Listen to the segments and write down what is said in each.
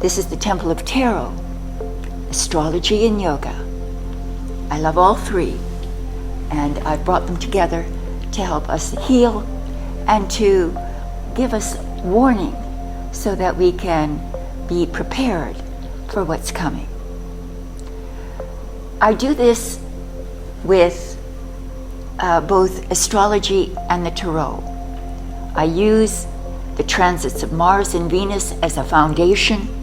This is the Temple of Tarot, Astrology and Yoga. I love all three, and I brought them together to help us heal and to give us warning so that we can be prepared for what's coming. I do this with both astrology and the tarot. I use the transits of Mars and Venus as a foundation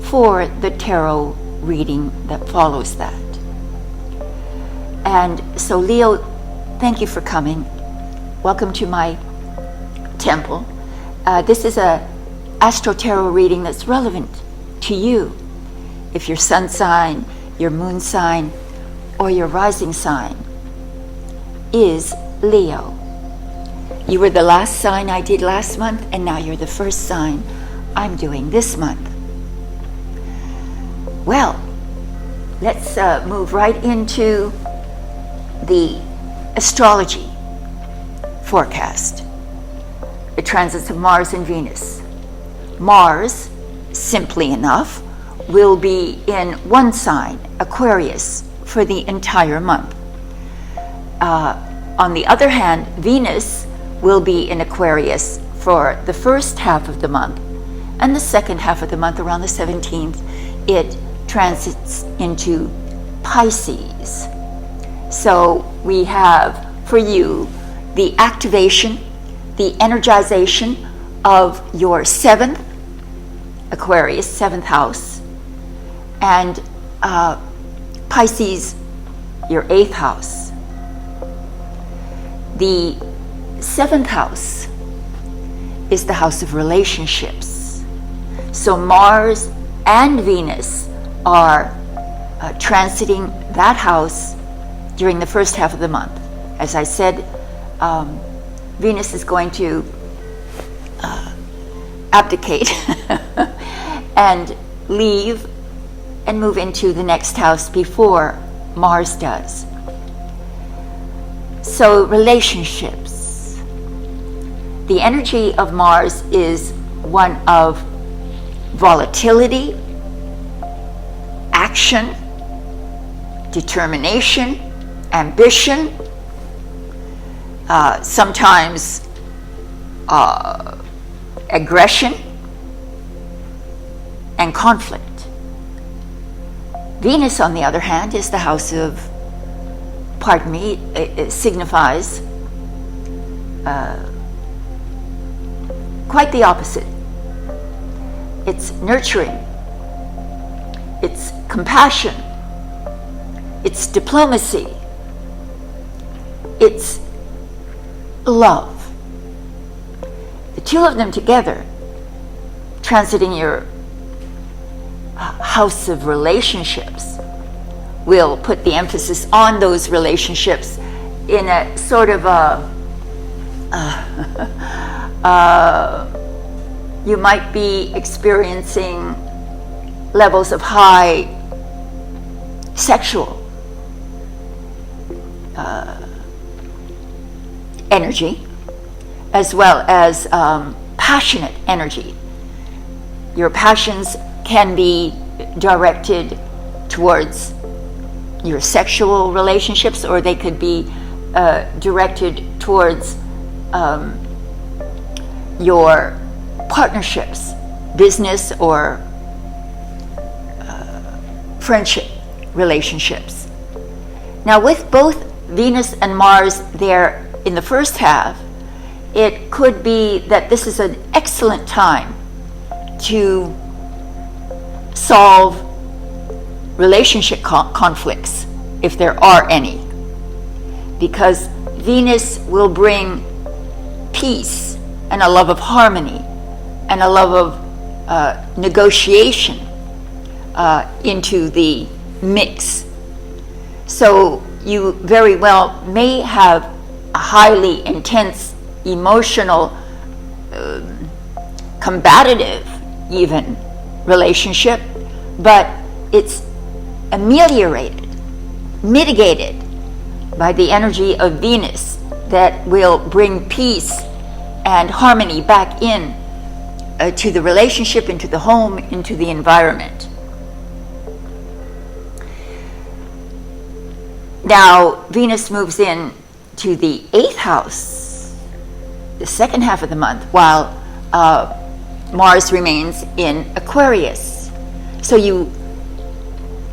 for the tarot reading that follows that. And so, Leo, thank you for coming. Welcome to my temple. This is a Astro Tarot reading that's relevant to you. If your sun sign, your moon sign, or your rising sign is Leo. You were the last sign I did last month, and now you're the first sign I'm doing this month. Well, let's move right into the astrology forecast. The transits of Mars and Venus. Mars, simply enough, will be in one sign, Aquarius, for the entire month. On the other hand, Venus will be in Aquarius for the first half of the month, and the second half of the month, around the 17th, it transits into Pisces. So we have for you the activation, the energization of your seventh, Aquarius, seventh house, and Pisces, your eighth house. The seventh house is the house of relationships. So Mars and Venus are transiting that house during the first half of the month. As I said, Venus is going to abdicate and leave and move into the next house before Mars does. So relationships. The energy of Mars is one of volatility, action, determination, ambition, sometimes aggression, and conflict. Venus, on the other hand, is the house of, it signifies quite the opposite. It's nurturing, it's compassion, it's diplomacy, it's love. The two of them together, transiting your house of relationships, will put the emphasis on those relationships in a sort of you might be experiencing levels of high sexual energy, as well as passionate energy. Your passions can be directed towards your sexual relationships, or they could be directed towards your partnerships, business or friendship relationships. Now, with both Venus and Mars there in the first half, it could be that this is an excellent time to solve relationship conflicts, if there are any, because Venus will bring peace and a love of harmony and a love of negotiation into the mix. So you very well may have a highly intense, emotional, combative even relationship, but it's ameliorated, mitigated by the energy of Venus that will bring peace and harmony back in to the relationship, into the home, into the environment. Now, Venus moves in to the 8th house, the second half of the month, while Mars remains in Aquarius. So you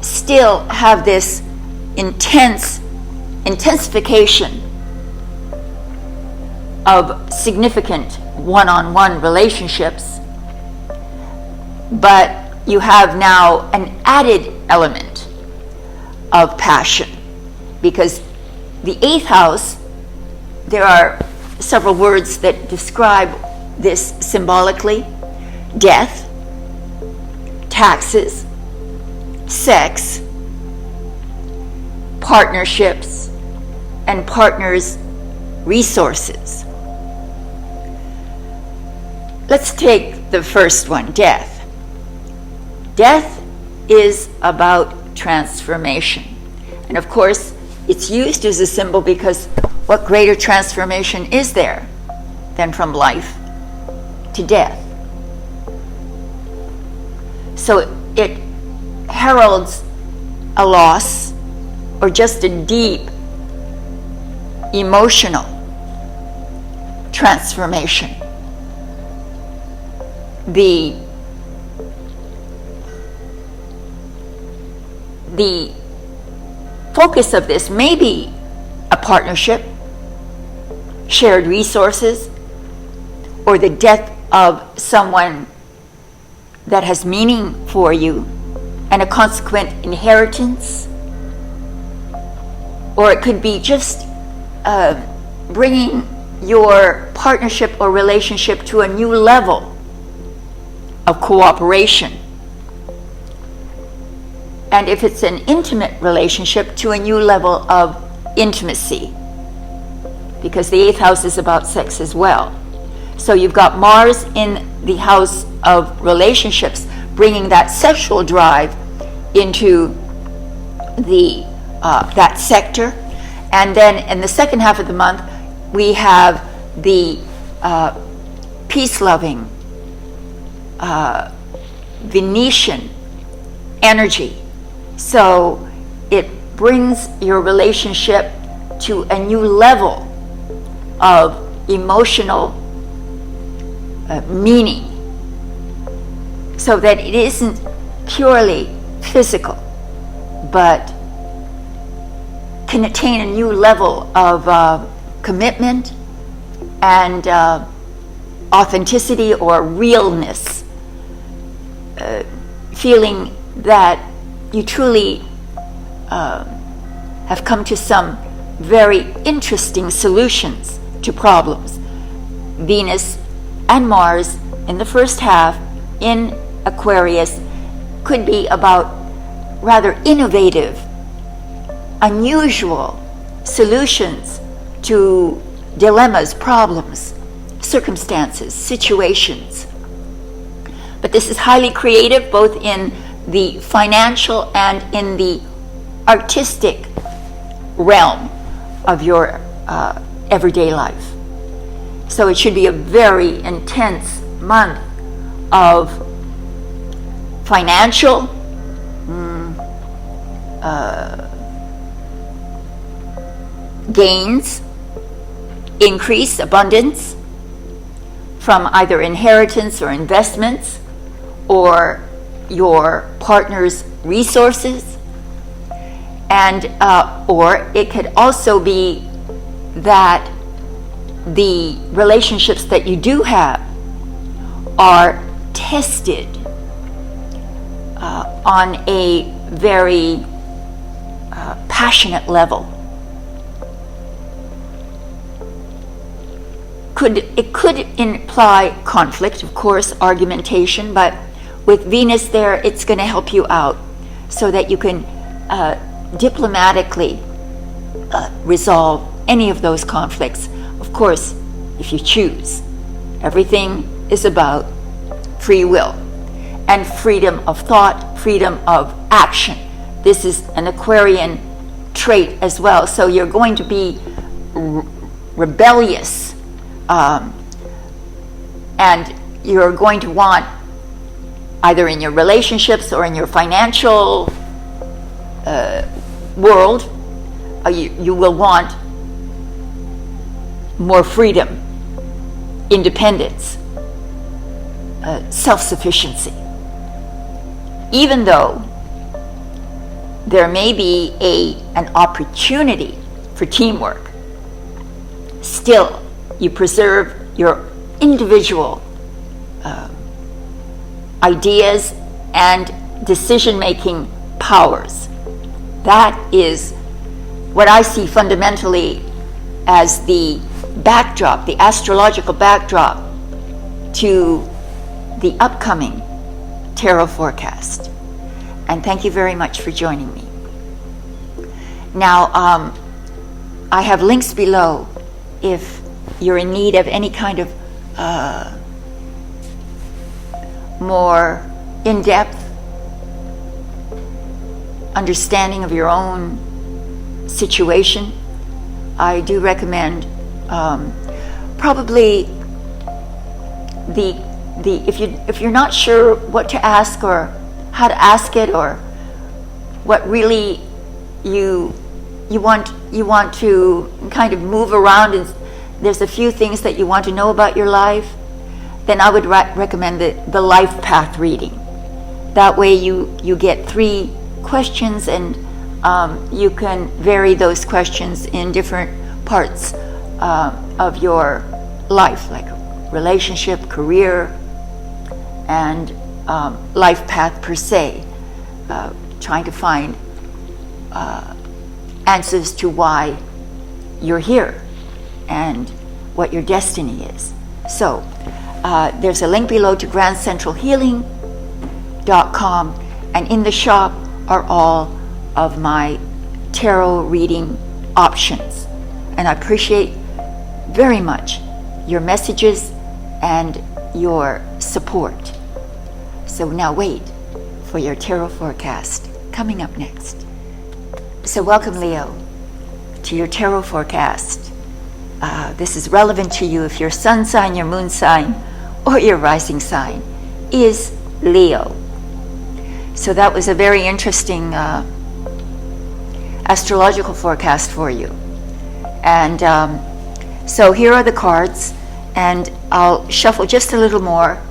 still have this intensification of significant one-on-one relationships, but you have now an added element of passion, because the 8th house, there are several words that describe this symbolically: death, taxes, sex, partnerships, and partners' resources. Let's take the first one, death. Death is about transformation. And of course, it's used as a symbol because what greater transformation is there than from life to death? So it heralds a loss or just a deep emotional transformation. The focus of this may be a partnership, shared resources, or the death of someone that has meaning for you and a consequent inheritance. Or it could be just bringing your partnership or relationship to a new level of cooperation. And if it's an intimate relationship, to a new level of intimacy, because the 8th house is about sex as well. So you've got Mars in the house of relationships, bringing that sexual drive into the that sector. And then in the second half of the month, we have the peace-loving Venetian energy. So it brings your relationship to a new level of emotional meaning, so that it isn't purely physical, but can attain a new level of commitment and authenticity or realness, feeling that you truly have come to some very interesting solutions to problems. Venus and Mars in the first half in Aquarius could be about rather innovative, unusual solutions to dilemmas, problems, circumstances, situations. But this is highly creative, both in the financial and in the artistic realm of your everyday life. So it should be a very intense month of financial gains, increase, abundance from either inheritance or investments or your partner's resources. And or it could also be that the relationships that you do have are tested on a very passionate level. It could imply conflict, of course, argumentation, but with Venus there, it's going to help you out so that you can diplomatically resolve any of those conflicts. Of course, if you choose. Everything is about free will and freedom of thought, freedom of action. This is an Aquarian trait as well. So you're going to be rebellious and you're going to want, either in your relationships or in your financial world, you will want more freedom, independence, self-sufficiency. Even though there may be an opportunity for teamwork, still you preserve your individual ideas and decision-making powers. That is what I see fundamentally as the backdrop, the astrological backdrop to the upcoming tarot forecast. And thank you very much for joining me. Now, I have links below if you're in need of any kind of more in-depth understanding of your own situation. I do recommend probably if you're not sure what to ask or how to ask it, or what really you want to kind of move around, and there's a few things that you want to know about your life, then I would recommend the life path reading. That way you get 3 questions, and you can vary those questions in different parts of your life, like relationship, career, and life path per se, trying to find answers to why you're here and what your destiny is. So there's a link below to grandcentralhealing.com, and in the shop are all of my tarot reading options. And I appreciate very much your messages and your support. So now wait for your tarot forecast coming up next. So welcome, Leo, to your tarot forecast. This is relevant to you if your sun sign, your moon sign, or your rising sign is Leo. So that was a very interesting astrological forecast for you. And so here are the cards, and I'll shuffle just a little more,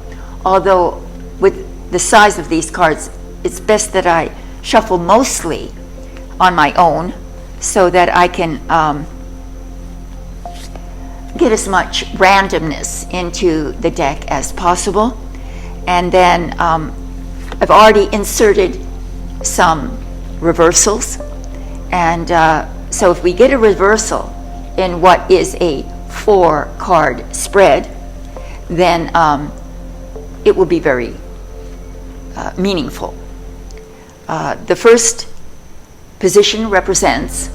although with the size of these cards, it's best that I shuffle mostly on my own so that I can get as much randomness into the deck as possible. And then I've already inserted some reversals, and so if we get a reversal in what is a 4-card spread, then it will be very meaningful. The first position represents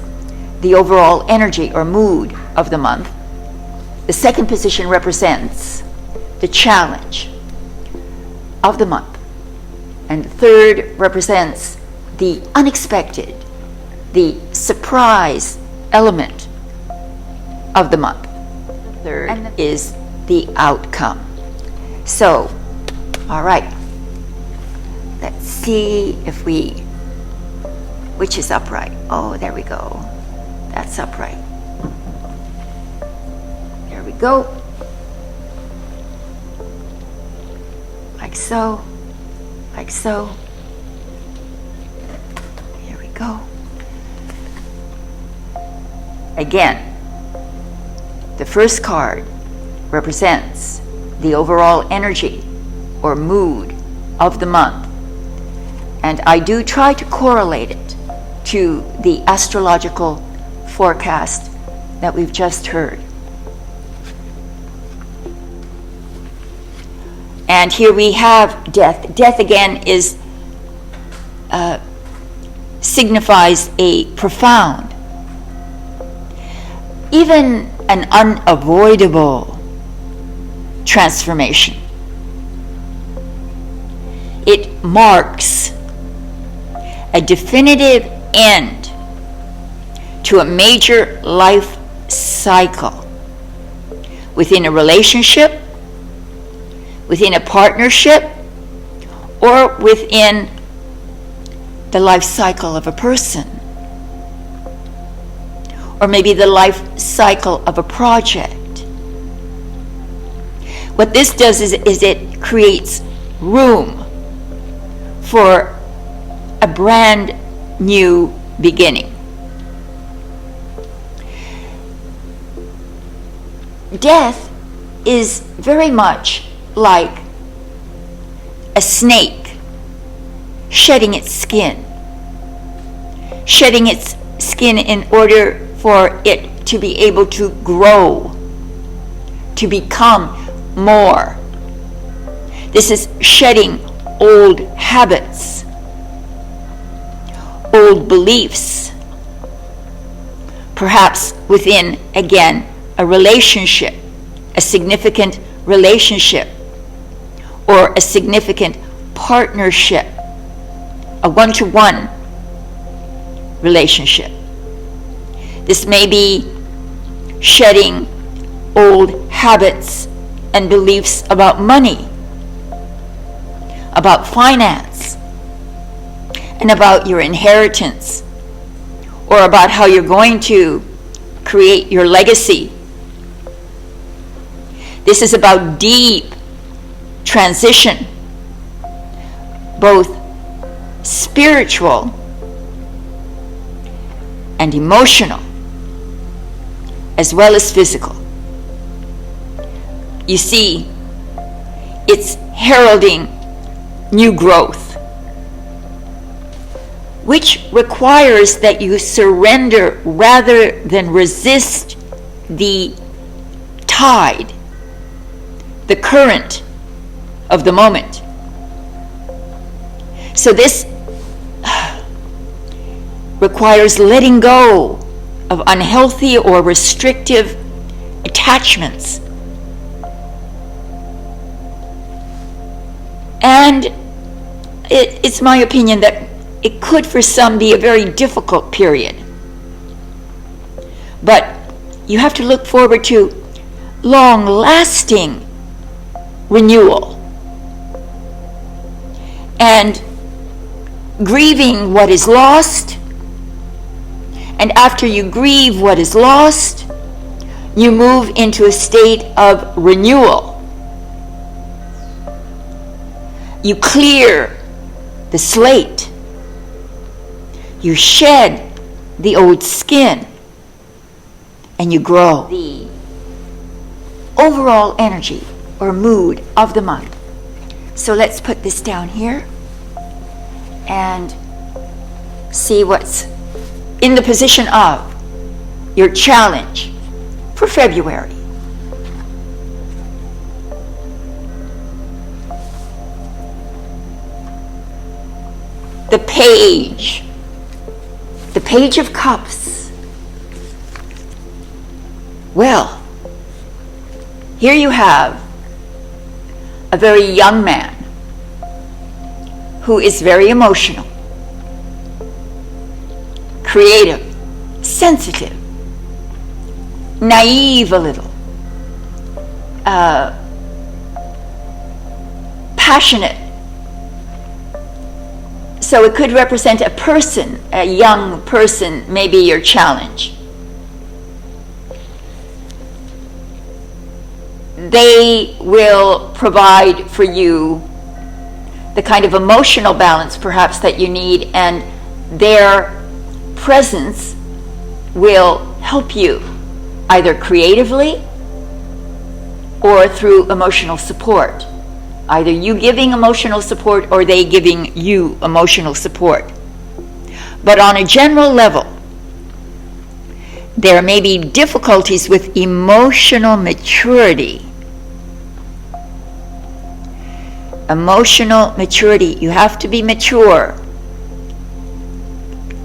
the overall energy or mood of the month. The second position represents the challenge of the month. And the third represents the unexpected, the surprise element of the month. The third is the outcome. So, all right. Let's see if which is upright. Oh, there we go. That's upright. There we go. Like so. Like so. Here we go. Again, the first card represents the overall energy or mood of the month. And I do try to correlate it to the astrological forecast that we've just heard. And here we have death. Death again signifies a profound, even an unavoidable transformation. It marks a definitive end to a major life cycle within a relationship, within a partnership, or within the life cycle of a person, or maybe the life cycle of a project. What this does is it creates room for a brand new beginning. Death is very much like a snake shedding its skin. Shedding its skin in order for it to be able to grow, to become more. This is shedding old habits, old beliefs, perhaps within, again, a relationship, a significant relationship, or a significant partnership, a one-to-one relationship. This may be shedding old habits and beliefs about money, about finance, and about your inheritance, or about how you're going to create your legacy. This is about deep transition, both spiritual and emotional, as well as physical. You see, it's heralding new growth, which requires that you surrender rather than resist the tide, the current of the moment. So this requires letting go of unhealthy or restrictive attachments. And it's my opinion that it could for some be a very difficult period. But you have to look forward to long-lasting renewal and grieving what is lost. And after you grieve what is lost, you move into a state of renewal. You clear the slate. You shed the old skin, and you grow. The overall energy or mood of the month. So let's put this down here and see what's in the position of your challenge for February. The Page of Cups. Well, here you have a very young man who is very emotional, creative, sensitive, naive a little, passionate. So it could represent a person, a young person, maybe your challenge. They will provide for you the kind of emotional balance perhaps that you need, and their presence will help you either creatively or through emotional support. Either you giving emotional support or they giving you emotional support. But on a general level, there may be difficulties with emotional maturity. Emotional maturity. You have to be mature,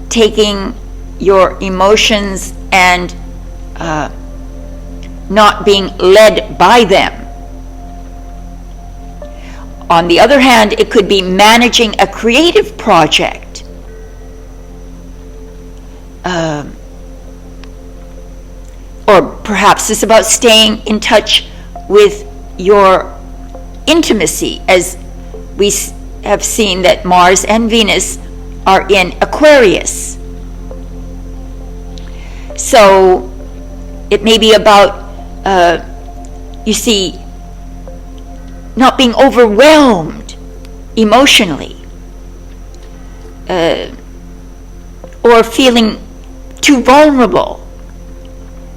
taking your emotions and not being led by them. On the other hand, it could be managing a creative project. Or perhaps it's about staying in touch with your intimacy, as we have seen that Mars and Venus are in Aquarius. So it may be about, you see, not being overwhelmed emotionally, or feeling too vulnerable,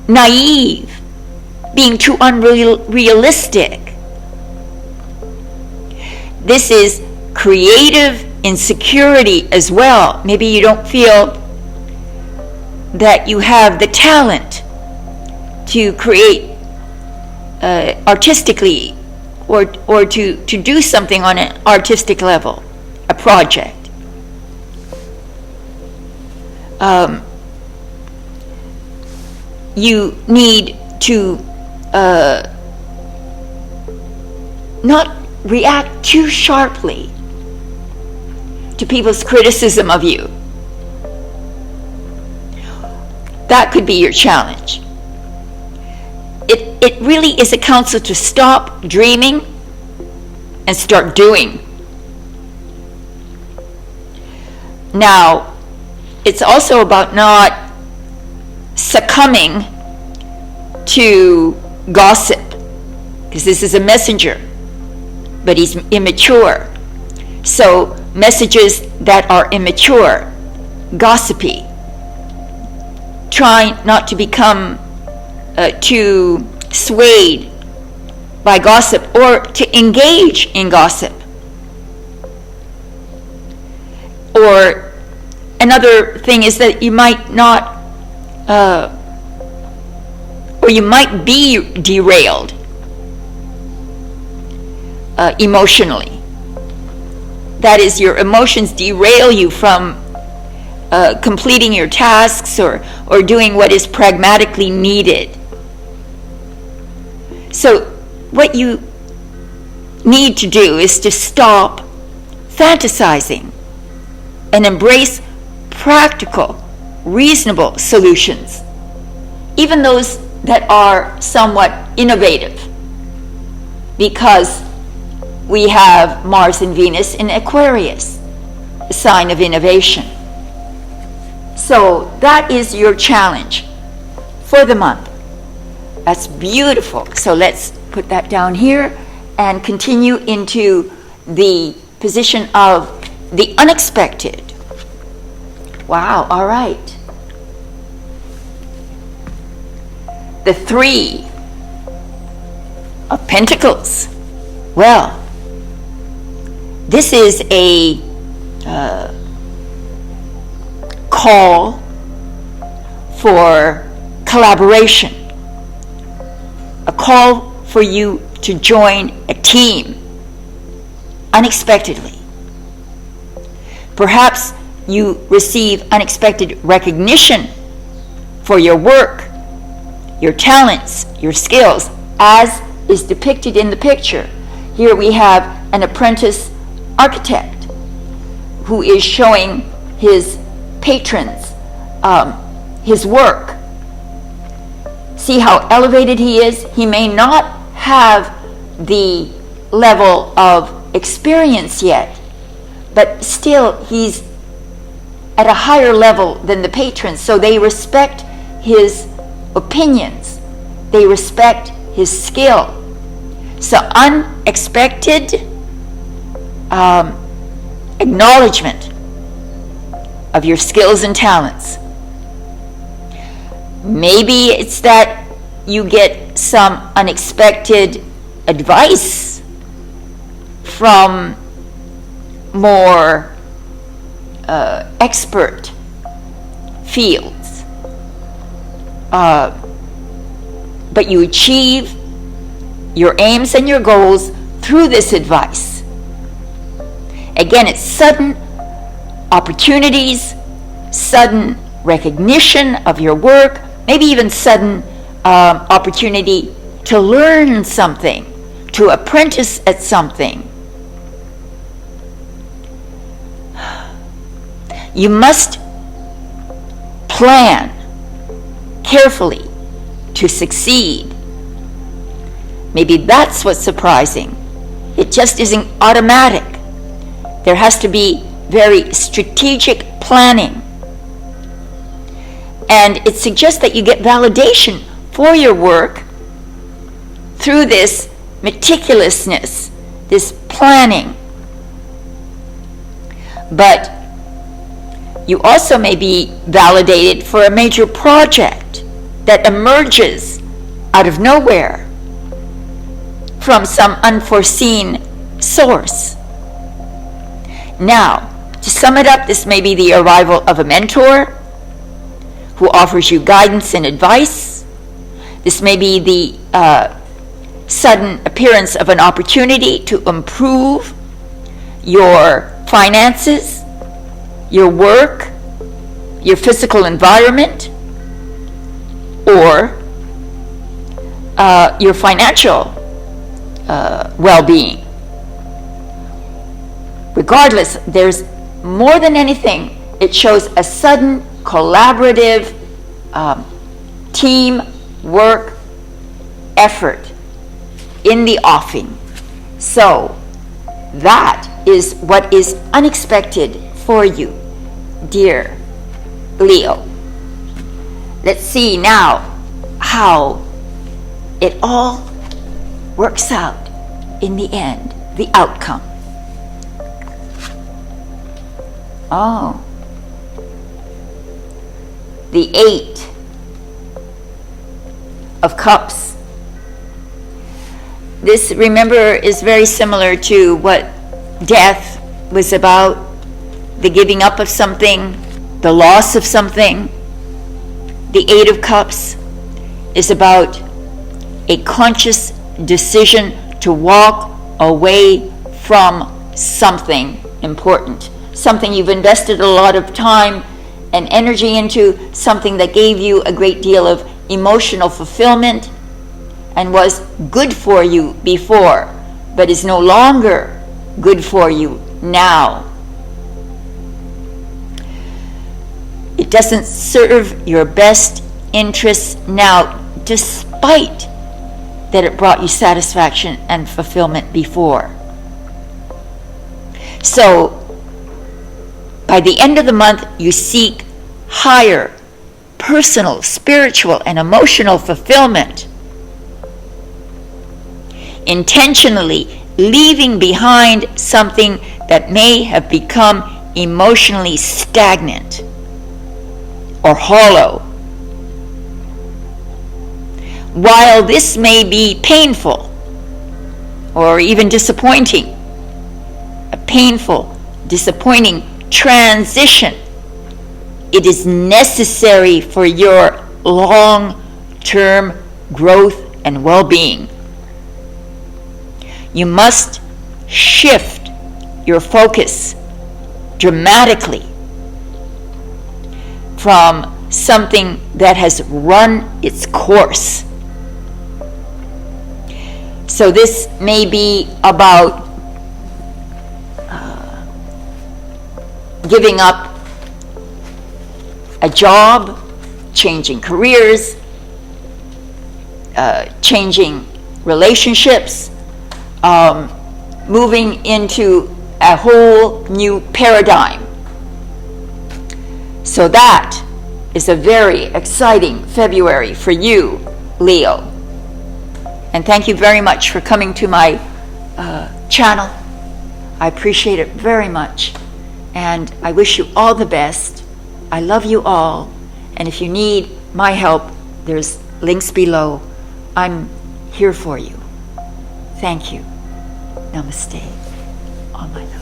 naive, being too unrealistic. This is creative insecurity as well. Maybe you don't feel that you have the talent to create artistically, or to do something on an artistic level, a project. You need to not react too sharply to people's criticism of you. That could be your challenge. It really is a counsel to stop dreaming and start doing. Now, it's also about not succumbing to gossip, because this is a messenger, but he's immature. So messages that are immature, gossipy, try not to become too swayed by gossip or to engage in gossip. Or another thing is that you might not, or you might be derailed emotionally. That is, your emotions derail you from completing your tasks or doing what is pragmatically needed. So what you need to do is to stop fantasizing and embrace practical, reasonable solutions, even those that are somewhat innovative, because we have Mars and Venus in Aquarius, a sign of innovation. So that is your challenge for the month. That's beautiful. So let's put that down here and continue into the position of the unexpected. Wow, all right. The Three of Pentacles. Well, this is a call for collaboration, a call for you to join a team unexpectedly. Perhaps you receive unexpected recognition for your work, your talents, your skills, as is depicted in the picture. Here we have an apprentice architect who is showing his patrons his work. See how elevated he is? He may not have the level of experience yet, but still he's at a higher level than the patrons, so they respect his opinions, they respect his skill. So unexpected acknowledgement of your skills and talents. Maybe it's that you get some unexpected advice from more expert fields, but you achieve your aims and your goals through this advice. Again, it's sudden opportunities, sudden recognition of your work, maybe even sudden opportunity to learn something, to apprentice at something. You must plan carefully to succeed. Maybe that's what's surprising. It just isn't automatic. There has to be very strategic planning. And it suggests that you get validation for your work through this meticulousness, this planning. But you also may be validated for a major project that emerges out of nowhere from some unforeseen source. Now, to sum it up, this may be the arrival of a mentor who offers you guidance and advice. This may be the sudden appearance of an opportunity to improve your finances, your work, your physical environment, or your financial well-being. Regardless, there's more than anything, it shows a sudden collaborative team work effort in the offing. So that is what is unexpected for you, dear Leo. Let's see now how it all works out in the end, the outcome. Oh, the 8 of Cups. This, remember, is very similar to what death was about, the giving up of something, the loss of something. The 8 of Cups is about a conscious decision to walk away from something important, something you've invested a lot of time and energy into, something that gave you a great deal of emotional fulfillment and was good for you before, but is no longer good for you now. It doesn't serve your best interests now, despite that it brought you satisfaction and fulfillment before. So, by the end of the month, you seek higher personal, spiritual, and emotional fulfillment, intentionally leaving behind something that may have become emotionally stagnant or hollow. While this may be painful or even disappointing, a painful, disappointing transition, it is necessary for your long-term growth and well-being. You must shift your focus dramatically from something that has run its course. So this may be about giving up a job, changing careers, changing relationships, moving into a whole new paradigm. So that is a very exciting February for you, Leo. And thank you very much for coming to my channel. I appreciate it very much. And I wish you all the best. I love you all. And if you need my help, there's links below. I'm here for you. Thank you. Namaste. All my love.